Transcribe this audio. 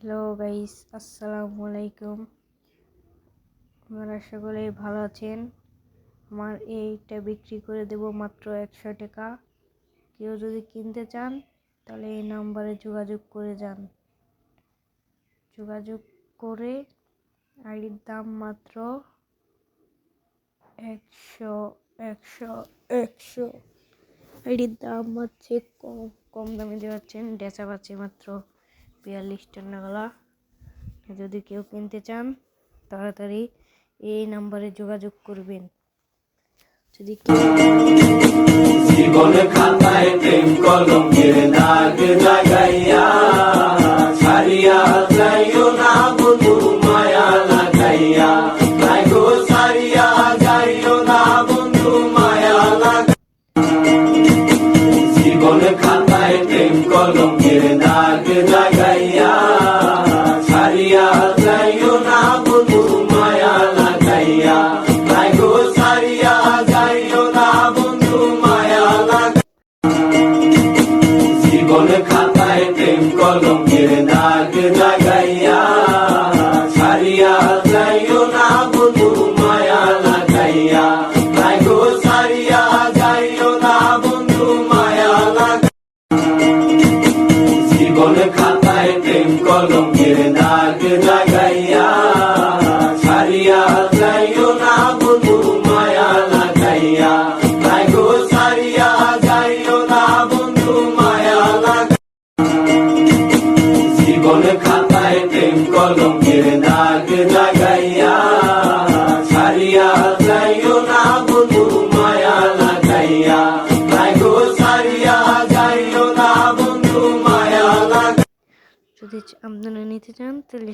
Hello guys, আসসালামু আলাইকুম। আপনারা সকলেই ভালো আছেন। আমার এইটা বিক্রি করে দেব মাত্র 100 টাকা। কেউ যদি কিনতে চান তাহলে এই নাম্বারে যোগাযোগ করে যান। যোগাযোগ করে আইডির দাম মাত্র 100 আইডির দাম হচ্ছে কম দামে দেওয়াচ্ছেন। ডেচা পাচ্ছে মাত্র 42 টাকা। যদি কেউ কিনতে চান তাড়াতাড়ি এই নাম্বারে যোগাযোগ করবেন। যদি জীবনে খাতায় প্রেম কলমের দাগ লাগাইয়া ছাড়িয়া যাইও না বন্ধু মায়া লাগাইয়া, তাই গো ছাড়িয়া যাইও না বন্ধু মায়া লাগাইয়া। জীবনে খাতায় প্রেম কলমের দাগ লাগাইয়া ছাড়িয়া যাইও না বন্ধু মায়া লাগাইয়া, তাই গো ছাড়িয়া যাইও না বন্ধু মায়া লাগাইয়া। জীবনে খাতায় প্রেম কলমের দাগ লাগাইয়া ছাড়িয়া যাইও না বন্ধু মায়া লাগাইয়া, তাই গো ছাড়িয়া যাইও না বন্ধু মায়া লাগাইয়া। জীবনে খাতায় প্রেম কলমের দাগ লাগাইয়া ছাড়িয়া যাইও না বন্ধু মায়া লাগাইয়া, তাই গো ছাড়িয়া যাইও না বন্ধু মায়া লাগাইয়া। জীবনে খাতায় প্রেম কলমের দাগ লাগাইয়া ছাড়িয়া যাইও না বন্ধু মায়া লাগাইয়া, তাই গো ছাড়িয়া যাইও না বন্ধু মায়া লাগাইয়া। যদি আপনারা নিতে চান তাহলে